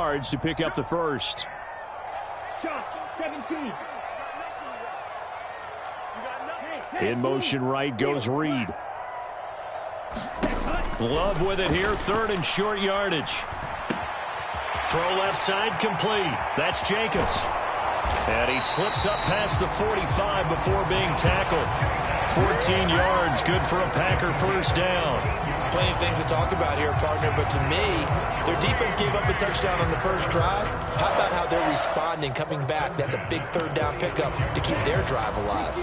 yards to pick up the first. 17. In motion right goes Reed. Love with it here, third and short yardage. Throw left side complete. That's Jacobs. And he slips up past the 45 before being tackled. 14 yards, good for a Packer first down. Plenty of things to talk about here, partner, but to me, their defense gave up a touchdown on the first drive. How about how they're responding, coming back? That's a big third down pickup to keep their drive alive.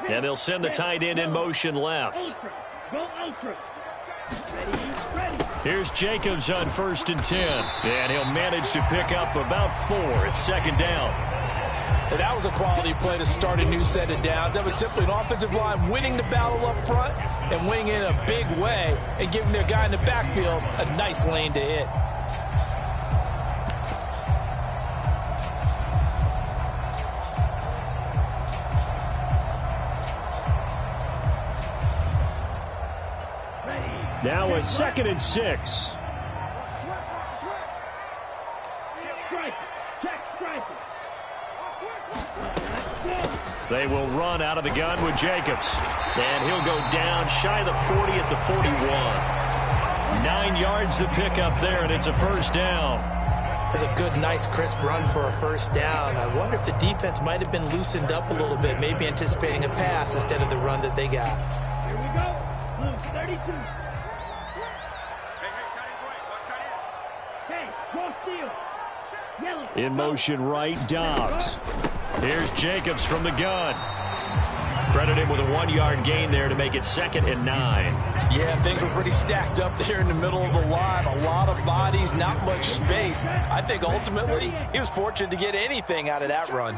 And they'll send the tight end in motion left. Here's Jacobs on 1st and 10. And he'll manage to pick up about 4 at second down. And that was a quality play to start a new set of downs. That was simply an offensive line winning the battle up front and winning in a big way and giving their guy in the backfield a nice lane to hit. Now a 2nd and 6. They will run out of the gun with Jacobs. And he'll go down shy of the 40 at the 41. 9 yards to pick up there, and it's a first down. That's a good, nice, crisp run for a first down. I wonder if the defense might have been loosened up a little bit, maybe anticipating a pass instead of the run that they got. Here we go. Blue 32. In motion right, Dobbs. Here's Jacobs from the gun. Credit him with a 1-yard gain there to make it 2nd and 9. Yeah, things were pretty stacked up there in the middle of the line. A lot of bodies, not much space. I think ultimately he was fortunate to get anything out of that run.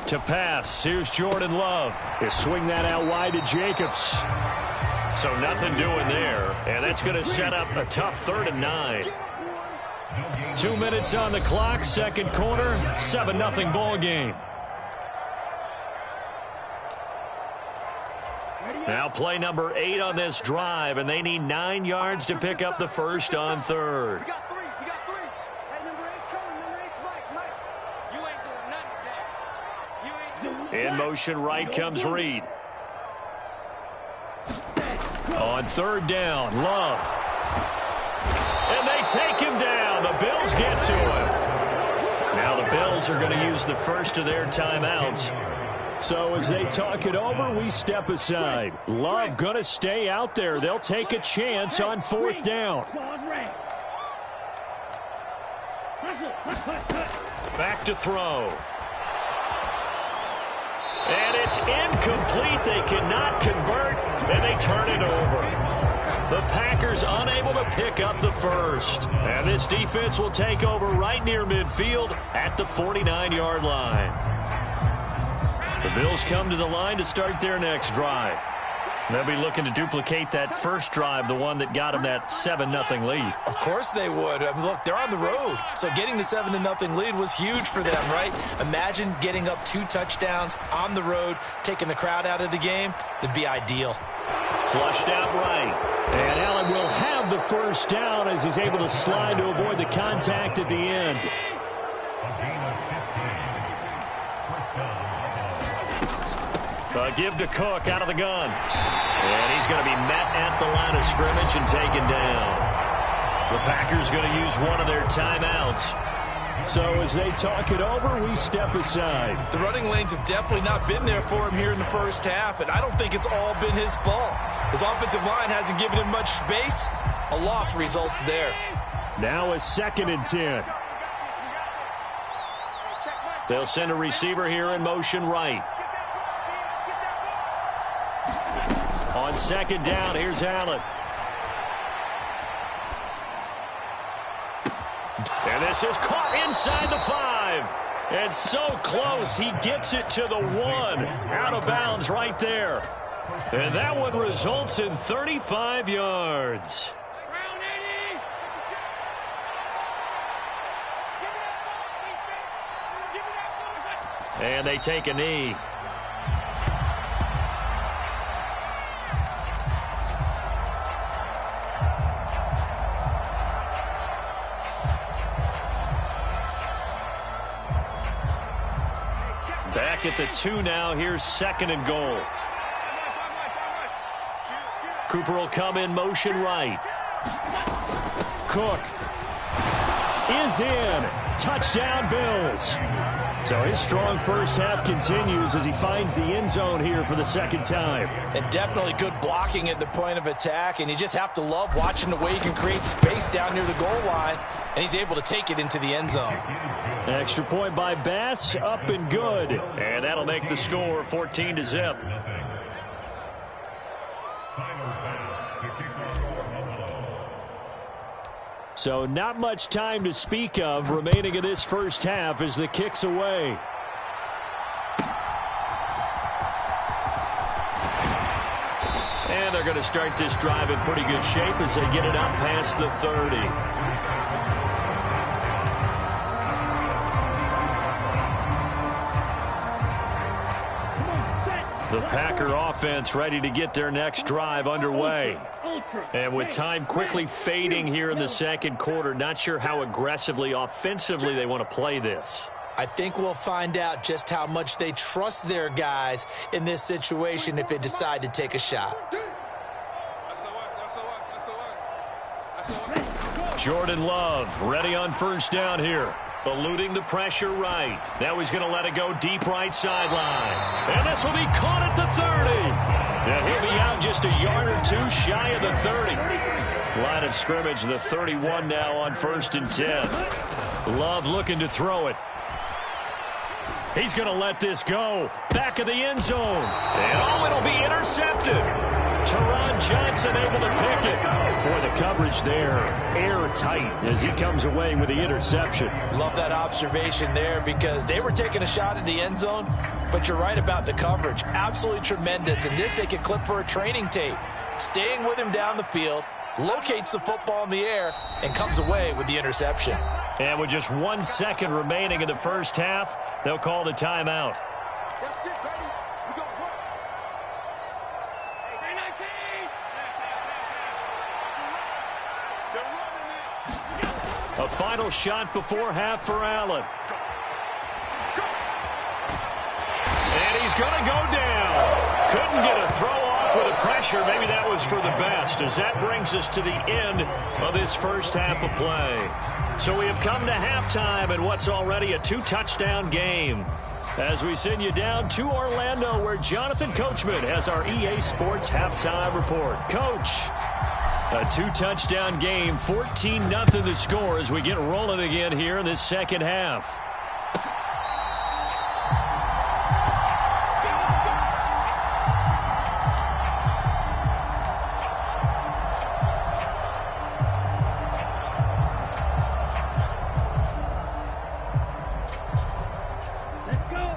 To pass, here's Jordan Love. He'll swing that out wide to Jacobs. So nothing doing there, and that's going to set up a tough 3rd and 9. 2 minutes on the clock, second quarter, 7-0 ball game. Now play number 8 on this drive, and they need 9 yards to pick up the first on 3rd. We got 3. Hey, number 8's coming. Number 8's Mike. You ain't doing nothing, Dad. In motion right comes Reed. On 3rd down, Love. And they take him down. The Bills get to him. Now the Bills are going to use the first of their timeouts. So as they talk it over, we step aside. Love going to stay out there. They'll take a chance on 4th down. Back to throw. And it's incomplete. They cannot convert, and they turn it over. The Packers unable to pick up the first. And this defense will take over right near midfield at the 49-yard line. The Bills come to the line to start their next drive. They'll be looking to duplicate that first drive, the one that got them that 7-0 lead. Of course they would. I mean, look, they're on the road, so getting the 7-0 lead was huge for them, right? Imagine getting up 2 touchdowns on the road, taking the crowd out of the game. That'd be ideal. Flushed out right. And Allen will have the first down as he's able to slide to avoid the contact at the end. Give to Cook out of the gun. And he's going to be met at the line of scrimmage and taken down. The Packers going to use one of their timeouts. So as they talk it over, we step aside. The running lanes have definitely not been there for him here in the first half, and I don't think it's all been his fault. His offensive line hasn't given him much space. A loss results there. Now a 2nd and 10. They'll send a receiver here in motion right. On 2nd down, here's Allen. And this is caught inside the 5. And so close, he gets it to the 1. Out of bounds right there. And that one results in 35 yards. And they take a knee. back at the 2 now. Here's 2nd and goal. Cooper will come in motion right. Cook is in. Touchdown, Bills. So his strong first half continues as he finds the end zone here for the 2nd time. And definitely good blocking at the point of attack, and you just have to love watching the way he can create space down near the goal line, and he's able to take it into the end zone. Extra point by Bass, up and good. And that'll make the score 14-0. So not much time to speak of remaining in this first half as the kick's away. And they're going to start this drive in pretty good shape as they get it out past the 30. The Packer offense ready to get their next drive underway. And with time quickly fading here in the 2nd quarter, not sure how aggressively, offensively they want to play this. I think we'll find out just how much they trust their guys in this situation if they decide to take a shot. Jordan Love ready on 1st down here. Eluding the pressure right. Now he's going to let it go deep right sideline. And this will be caught at the 30. And he'll be out just a yard or 2 shy of the 30. Line of scrimmage, the 31 now on 1st and 10. Love looking to throw it. He's going to let this go. Back of the end zone. And it'll be intercepted. Teron Johnson able to pick it. Boy, the coverage there airtight as he comes away with the interception. Love that observation there because they were taking a shot at the end zone, but you're right about the coverage. Absolutely tremendous. And this they could clip for a training tape. Staying with him down the field, locates the football in the air, and comes away with the interception. And with just 1 second remaining in the first half, they'll call the timeout. A final shot before half for Allen. And he's going to go down. Couldn't get a throw off with the pressure. Maybe that was for the best, as that brings us to the end of this first half of play. So we have come to halftime in what's already a 2-touchdown game. As we send you down to Orlando, where Jonathan Coachman has our EA Sports halftime report. Coach, a 2-touchdown game, 14-0 the score as we get rolling again here in this second half.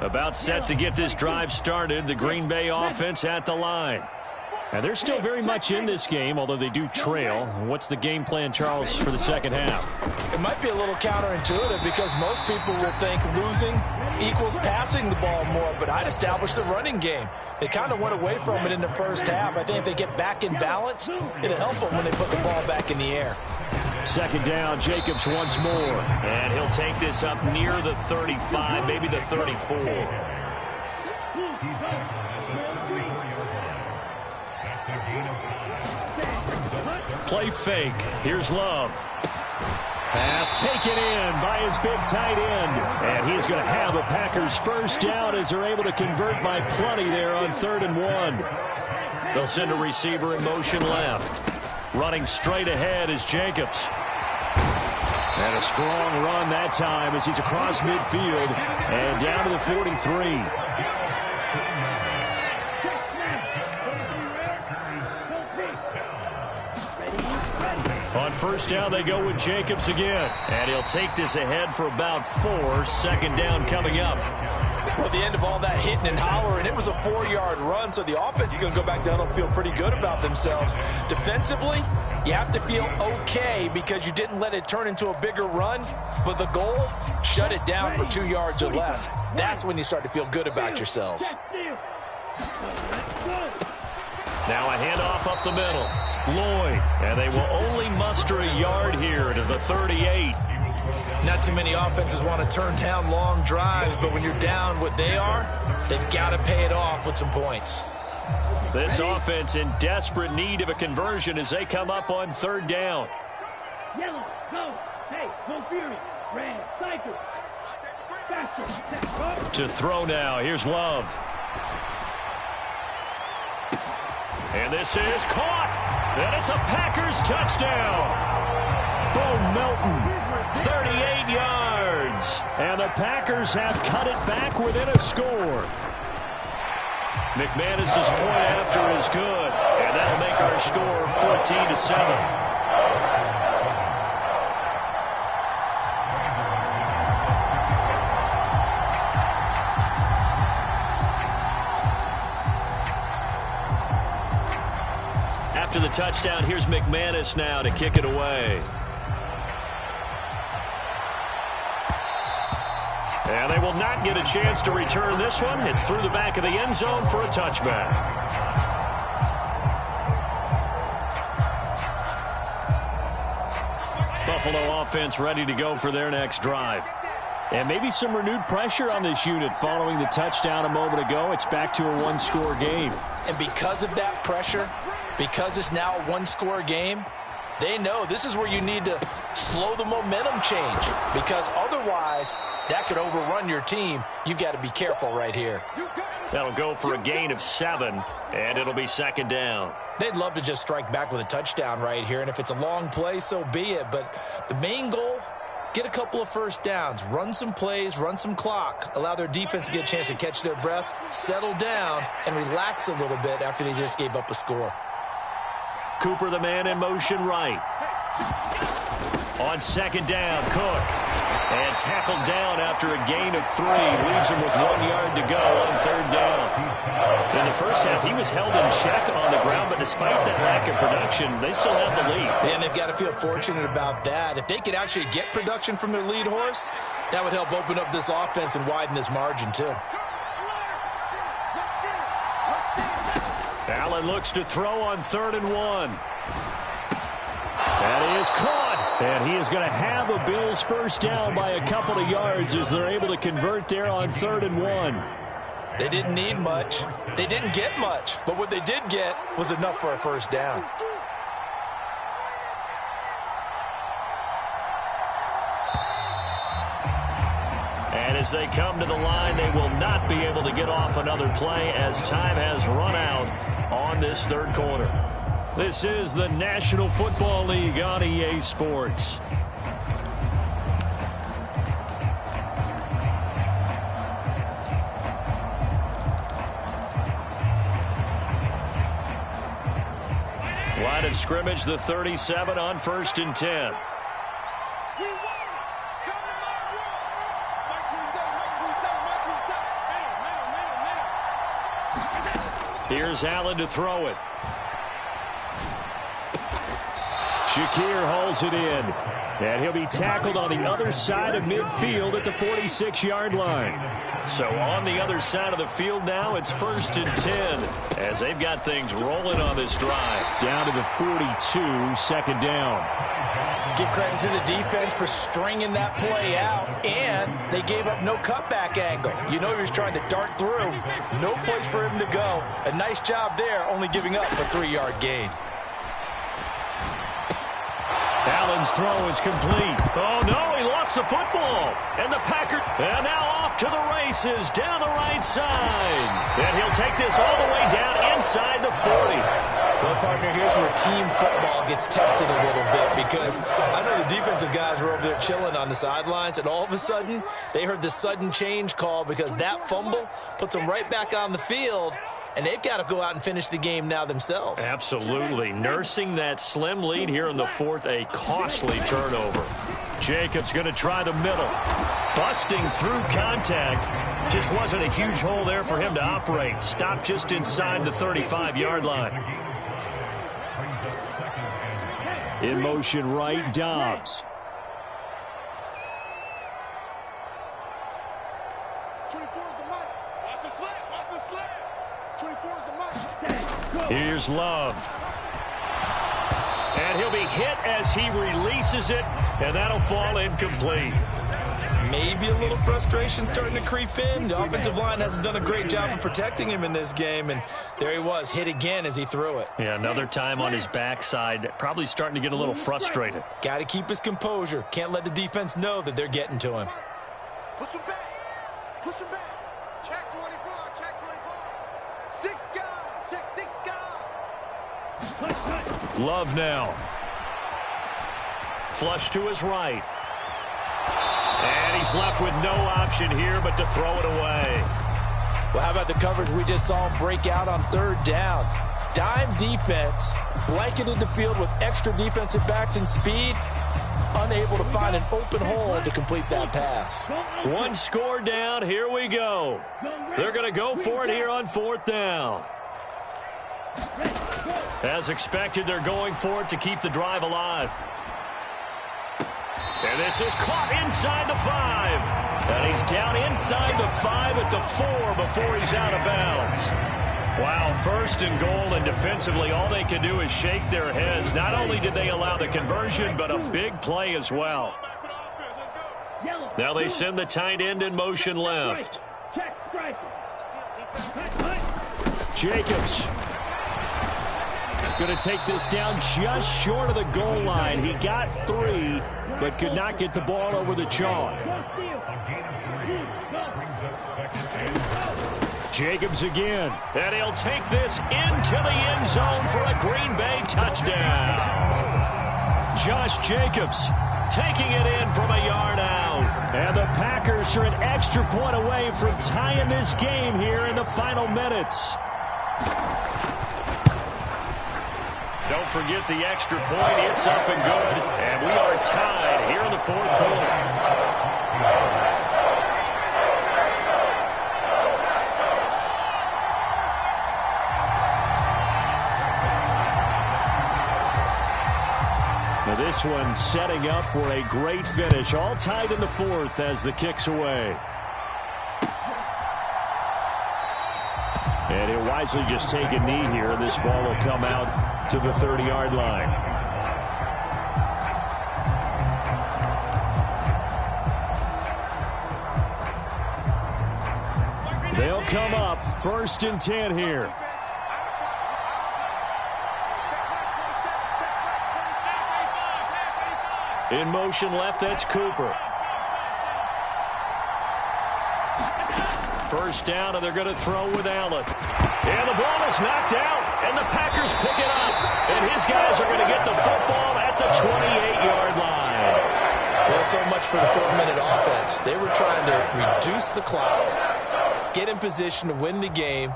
About set to get this drive started, the Green Bay offense at the line. And they're still very much in this game, although they do trail. What's the game plan, Charles, for the second half? It might be a little counterintuitive because most people will think losing equals passing the ball more, but I'd establish the running game. They kind of went away from it in the first half. I think if they get back in balance, it'll help them when they put the ball back in the air. Second down, Jacobs once more. And he'll take this up near the 35, maybe the 34. Play fake. Here's Love. Pass taken in by his big tight end. And he's going to have a Packers first down as they're able to convert by plenty there on 3rd and 1. They'll send a receiver in motion left. Running straight ahead is Jacobs. And a strong run that time as he's across midfield and down to the 43. On first down, they go with Jacobs again. And he'll take this ahead for about 4. Second down coming up. Well, the end of all that hitting and hollering, it was a 4-yard run, so the offense is going to go back down and feel pretty good about themselves. Defensively, you have to feel okay because you didn't let it turn into a bigger run, but the goal, shut it down for 2 yards or less. That's when you start to feel good about yourselves. Now a handoff up the middle. Lloyd, and they will only muster a yard here to the 38. Not too many offenses want to turn down long drives, but when you're down what they are, they've got to pay it off with some points. This offense in desperate need of a conversion as they come up on third down. Yellow, go. Hey, no fury. Red, cycle. Faster. To throw now. Here's Love. And this is caught. And it's a Packers touchdown. Bo Melton, 38 yards. And the Packers have cut it back within a score. McManus's point after is good. And that'll make our score 14-7. After the touchdown, here's McManus now to kick it away. And they will not get a chance to return this one. It's through the back of the end zone for a touchback. Buffalo offense ready to go for their next drive. And maybe some renewed pressure on this unit following the touchdown a moment ago. It's back to a one-score game. And because of that pressure, because it's now a one-score game, they know this is where you need to slow the momentum change, because otherwise that could overrun your team. You've got to be careful right here. That'll go for a gain of 7, and it'll be second down. They'd love to just strike back with a touchdown right here, and if it's a long play, so be it. But the main goal, get a couple of first downs, run some plays, run some clock, allow their defense to get a chance to catch their breath, settle down, and relax a little bit after they just gave up a score. Cooper, the man in motion right. On second down, Cook. And tackled down after a gain of 3. Leaves him with 1 yard to go on third down. In the first half, he was held in check on the ground, but despite that lack of production, they still have the lead. And they've got to feel fortunate about that. If they could actually get production from their lead horse, that would help open up this offense and widen this margin too. Allen looks to throw on 3rd and 1. That is caught. And he is going to have a Bills first down by a couple of yards as they're able to convert there on 3rd and 1. They didn't need much. They didn't get much. But what they did get was enough for a first down. And as they come to the line, they will not be able to get off another play as time has run out on this third quarter. This is the National Football League on EA Sports. Line of scrimmage, the 37 on 1st and 10. Here's Allen to throw it. Shakir hauls it in. And he'll be tackled on the other side of midfield at the 46-yard line. So on the other side of the field now, it's 1st and 10 as they've got things rolling on this drive. Down to the 42, second down. Give credit to the defense for stringing that play out, and they gave up no cutback angle. You know he was trying to dart through. No place for him to go. A nice job there, only giving up a 3-yard gain. Allen's throw is complete. Oh, no, he lost the football. And the Packers are now off to the races down the right side. And he'll take this all the way down inside the 40. Well, partner, here's where team football gets tested a little bit, because I know the defensive guys were over there chilling on the sidelines, and all of a sudden, they heard the sudden change call because that fumble puts them right back on the field. And they've got to go out and finish the game now themselves. Absolutely. Nursing that slim lead here in the 4th, a costly turnover. Jacobs going to try the middle. Busting through contact. Just wasn't a huge hole there for him to operate. Stopped just inside the 35-yard line. In motion right, Dobbs. 24 is the mic. Watch the slant. Watch the slant. 24 is the mic. Here's Love. And he'll be hit as he releases it, and that'll fall incomplete. Maybe a little frustration starting to creep in. The offensive line hasn't done a great job of protecting him in this game, and there he was, hit again as he threw it. Yeah, another time on his backside, probably starting to get a little frustrated. Got to keep his composure. Can't let the defense know that they're getting to him. Push him back. Push him back. Check 24. Check 24. 6 guard. Check 6 guard. Love now. Flush to his right. And he's left with no option here but to throw it away. Well, how about the coverage we just saw him break out on 3rd down? Dime defense, blanketed the field with extra defensive backs and speed, unable to find an open hole to complete that pass. One score down, here we go. They're going to go for it here on 4th down. As expected, they're going for it to keep the drive alive. And this is caught inside the 5. And he's down inside the 5 at the 4 before he's out of bounds. Wow, 1st and goal, and defensively all they can do is shake their heads. Not only did they allow the conversion, but a big play as well. Now they send the tight end in motion left. Jacobs going to take this down just short of the goal line. He got 3, but could not get the ball over the chalk. Jacobs again, and he'll take this into the end zone for a Green Bay touchdown. Josh Jacobs taking it in from a yard out. And the Packers are an extra point away from tying this game here in the final minutes. Don't forget the extra point. It's up and good. And we are tied here in the 4th quarter. Now this one setting up for a great finish. All tied in the 4th as the kick's away. And he'll wisely just take a knee here. This ball will come out to the 30-yard line. They'll come up 1st and 10 here. In motion left, that's Cooper. 1st down, and they're going to throw with Allen. And the ball is knocked out, and the Packers pick it up. And his guys are going to get the football at the 28-yard line. Well, so much for the 4-minute offense. They were trying to reduce the clock, get in position to win the game,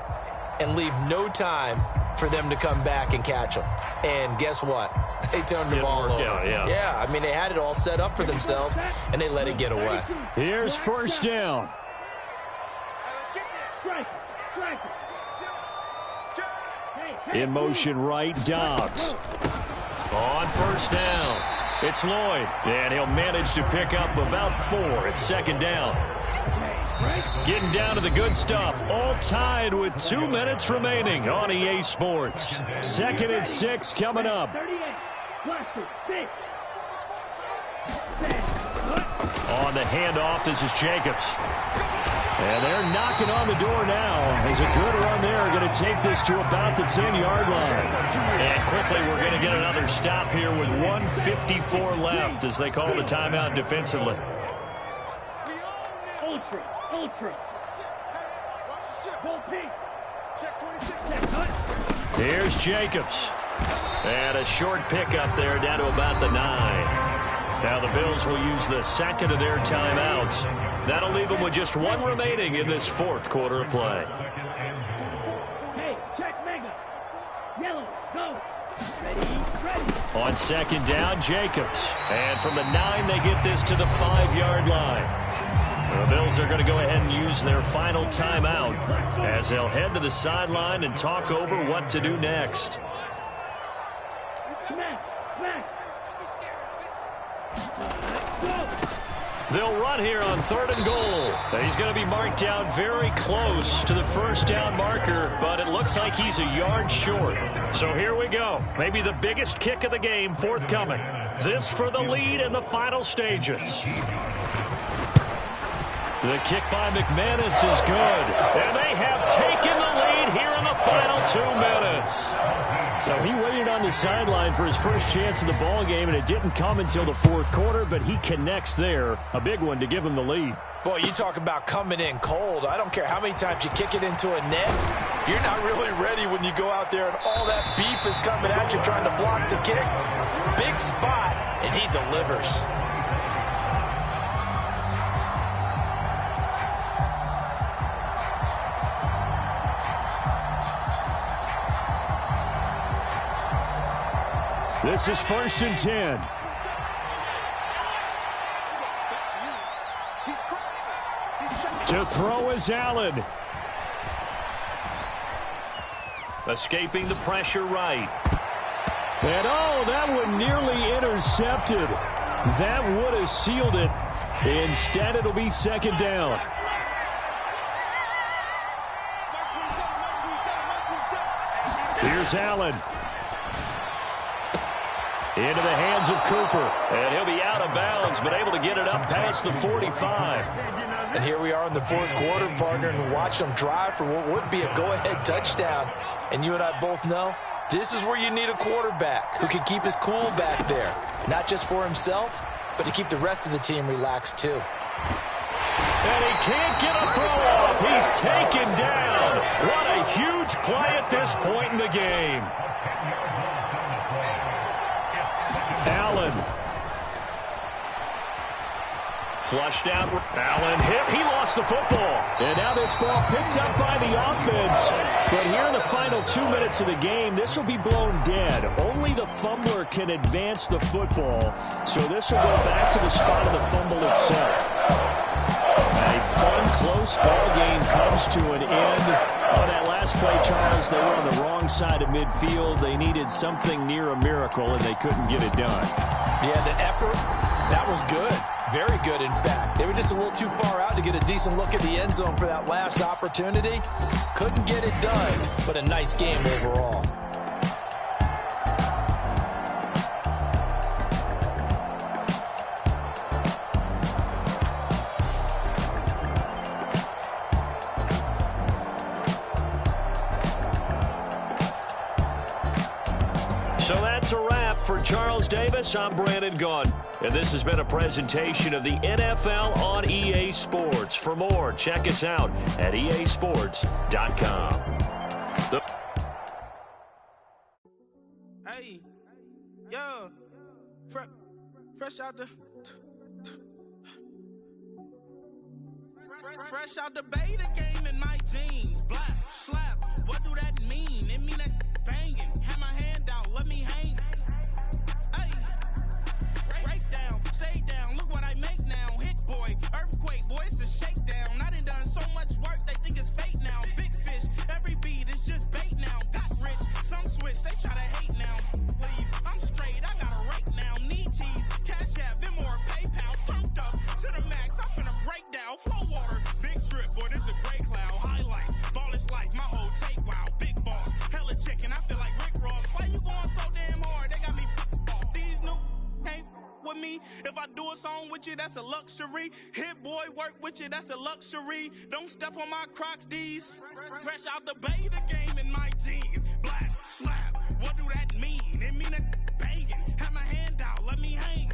and leave no time for them to come back and catch them. And guess what? They turned the ball over. Yeah, I mean, they had it all set up for themselves, and they let it get away. Here's 1st down. In motion right, Dobbs. On 1st down, it's Lloyd. And he'll manage to pick up about 4. It's 2nd down. Getting down to the good stuff. All tied with 2 minutes remaining on EA Sports. 2nd and 6 coming up. On the handoff, this is Jacobs. And they're knocking on the door now. As a good run there, going to take this to about the 10-yard line. And quickly, we're going to get another stop here with 1:54 left as they call the timeout defensively. Ultra. Here's Jacobs. And a short pickup there down to about the 9. Now the Bills will use the 2nd of their timeouts. That'll leave them with just 1 remaining in this 4th quarter of play. Hey, check Mega. Yellow, go. Ready. On 2nd down, Jacobs. And from the 9, they get this to the 5-yard line. The Bills are going to go ahead and use their final timeout as they'll head to the sideline and talk over what to do next. They'll run here on 3rd and goal. He's going to be marked down very close to the first down marker, but it looks like he's a yard short. So here we go. Maybe the biggest kick of the game forthcoming. This for the lead in the final stages. The kick by McManus is good. And they have taken the lead here in the final 2 minutes. So he waited on the sideline for his first chance in the ball game, and it didn't come until the 4th quarter, but he connects there. A big one to give him the lead. Boy, you talk about coming in cold. I don't care how many times you kick it into a net. You're not really ready when you go out there and all that beef is coming at you trying to block the kick. Big spot, and he delivers. This is 1st and 10. To throw is Allen. Escaping the pressure right. And oh, that one nearly intercepted. That would have sealed it. Instead, it'll be 2nd down. Here's Allen. Into the hands of Cooper. And he'll be out of bounds, but able to get it up past the 45. And here we are in the 4th quarter, partner, and watch them drive for what would be a go-ahead touchdown. And you and I both know this is where you need a quarterback who can keep his cool back there. Not just for himself, but to keep the rest of the team relaxed too. And he can't get a throw off. He's taken down. What a huge play at this point in the game. Allen. Flushed out. Allen hit. He lost the football. And now this ball picked up by the offense. But here in the final 2 minutes of the game, this will be blown dead. Only the fumbler can advance the football. So this will go back to the spot of the fumble itself. A fun, close ball game comes to an end. On that last play, Charles, they were on the wrong side of midfield. They needed something near a miracle, and they couldn't get it done. Yeah, the effort, that was good. Very good, in fact. They were just a little too far out to get a decent look at the end zone for that last opportunity. Couldn't get it done, but a nice game overall. So that's a wrap. For Charles Davis, I'm Brandon Gunn. And this has been a presentation of the NFL on EA Sports. For more, check us out at easports.com. Hey, yo, fresh out the beta game in my jeans. Black, slap, what do that mean? It mean that banging. Have my hand out, let me hang. Hey, break down, stay down, look what I make now. Hit boy, earthquake, boy, it's a shakedown. I done so much work, they think it's fake now. Big fish, every beat is just bait now. Got rich, some switch, they try to hate now. Leave, I'm straight, I got a rake now. Need cheese, cash app, Venmo or PayPal. Turned up to the max, I'm finna break down. Flow water, big trip, boy, this a gray cloud. Highlights, ball is life, my whole take, wow. Big boss, hella chicken, I feel like Rick Ross. Why you going so damn hard? They got me off. These new can't with me. If I do a song with you, that's a luxury. Hit boy, work with you, that's a luxury. Don't step on my Crocs, these. Fresh out the beta game in my jeans. Black, slap, what do that mean? It mean that banging. Have my hand out, let me hang.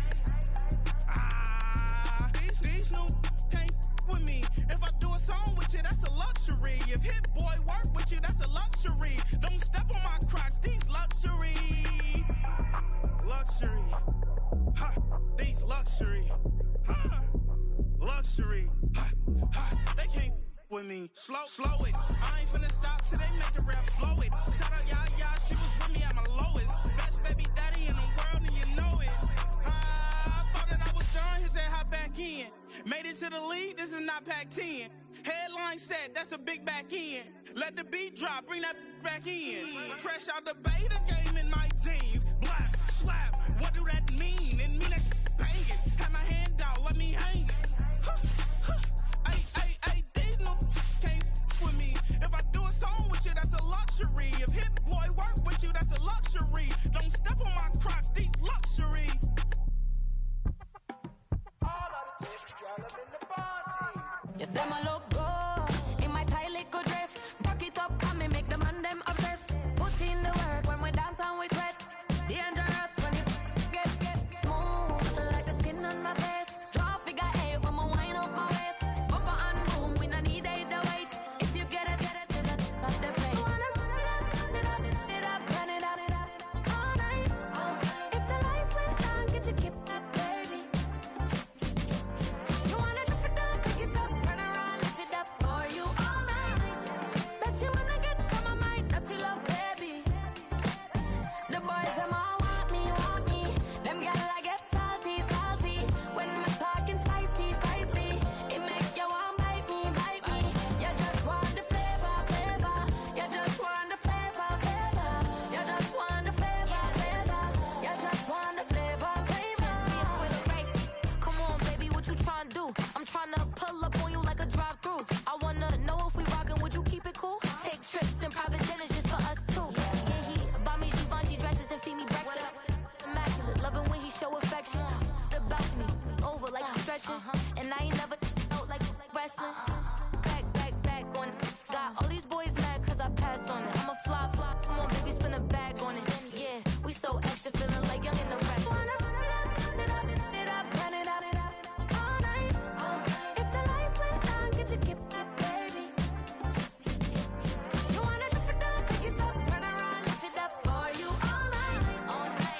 These new can't with me. If I do a song with you, that's a luxury. If hit boy work with you, that's a luxury. Don't step on my Crocs, these luxury. Luxury. Ha, these luxury. Ha, luxury. Ha, ha, they can't with me. Slow it. I ain't finna stop till they make the rap blow it. Shout out Yaya, she was with me at my lowest. Best baby daddy in the world, and you know it. I thought that I was done, he said hop back in. Made it to the league, this is not Pac-10. Headline set, that's a big back end. Let the beat drop, bring that back in. Fresh out the beta game in my jeans. Black, slap, what do that mean? It mean that banging. Have my hand out, let me hang it. Them a look good in my tight little dress. Rock it up and me make the man them obsessed. Put in the work when we dance and we sweat. Dangerous when you get smooth like the skin on my face. Draw figure 8 when we wind up my waist. Bumper and boom, we no need it the weight. If you get it, off the plate. Wanna run it up, run it up, all night. If the lights went down, get your keep that baby. You wanna drop it down, pick it up, turn around, lift it up for you all night. Bet you wanna get some of my dirty love, baby. The boys them all want me. Them gyal I get salty. When I'm talking spicy. It make you want bite me. You just want the flavor. You just want the flavor. You just want the flavor. You just want the flavor. For the right. Come on, baby, what you tryna do? I'm tryna pull up on you like a drive-through. I wanna know if we rockin', would you keep it cool? Take trips in private dinners just for us two. Yeah, he buy me Givenchy dresses and feed me breakfast. Immaculate, loving when he show affection. The balcony, over like stretching. And I ain't never out like wrestling. Back on it. Got all these boys mad cause I pass on it. I'm a fly. Come on, baby, spin a bag on it. Yeah, we so extra, feeling like young and the rest. Run it up, all night. If the lights went down, get your keep that baby. You wanna drop it down, pick it up, turn around, lift it up for you all night.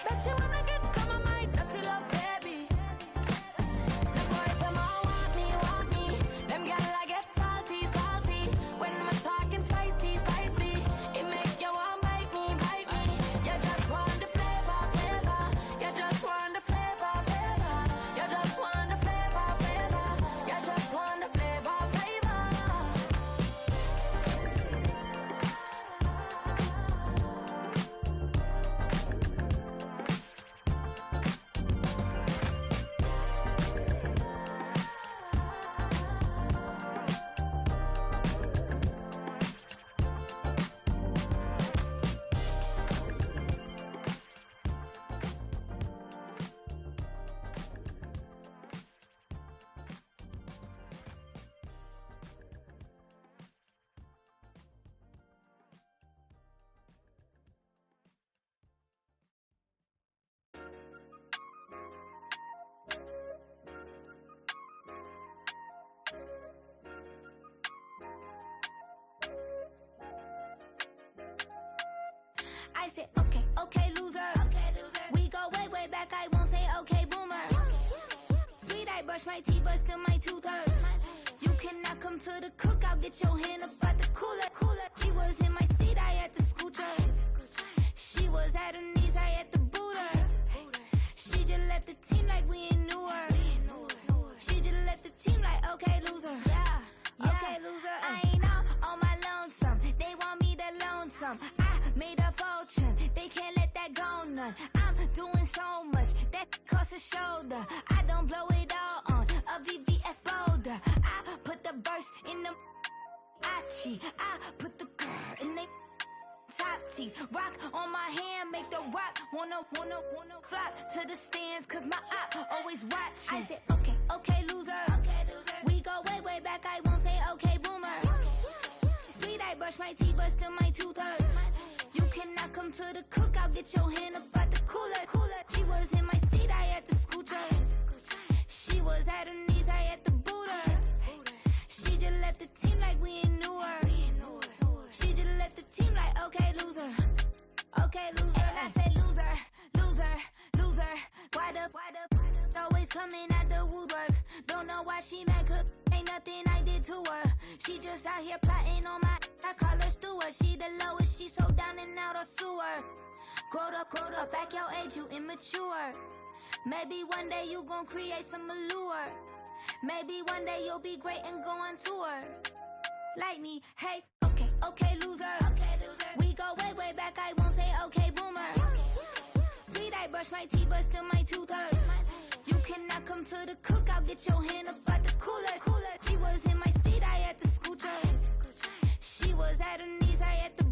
Bet you wanna get some of my dirty love, baby. The boys them all want me. Them gyal I get salty. When I'm talking spicy. It make you want bite me. You just want the flavor. You just want the flavor. You just want the flavor. You just want the flavor. I said, okay, loser. We go way back, I won't say okay, boomer. Sweet, I brush my teeth, but still my tooth hurt. You cannot come to the cookout, get your hand up out the cooler. She was in my seat, I had to scoot her. She was at her knees, I had to boot her. She just left the team like we ain't knew her. She just left the team like, okay, loser. Okay, loser. I ain't out on my lonesome. They want me to loan some. I made a fortune. They can't let that go none. I'm doing so much that costs a shoulder. I don't blow it all on a VVS boulder. I put the burst in the Achi. I put the girl in the top teeth. Rock on my hand, make the rock wanna flock to the stands, cause my eye always watching. I said, okay, loser. We go way back, I won't say okay, boomer. Sweet, I brush my teeth, but still my tooth hurt. You cannot come to the cookout, get your hand up out the cooler. She was in my seat, I had to scoot her. She was at her knees, I had to boot her. She just left the team like we ain't knew her. She just left the team like, okay, loser. Okay, loser. And I said loser. Why the always coming out the woodwork? Don't know why she mad, cause ain't nothing I did to her. She just out here plotting on my, I call her steward. She the lowest, she so down and out of sewer. Growed up, back your age, you immature. Maybe one day you gon' create some allure. Maybe one day you'll be great and go on tour. Like me, hey, okay, loser. We go way back, I won't say okay, boomer. Sweet, I brush my teeth, but still my tooth hurt. You cannot come to the cookout, get your hand up out the cooler. She was in my seat, I had to scoot her. She was at her knees, I had to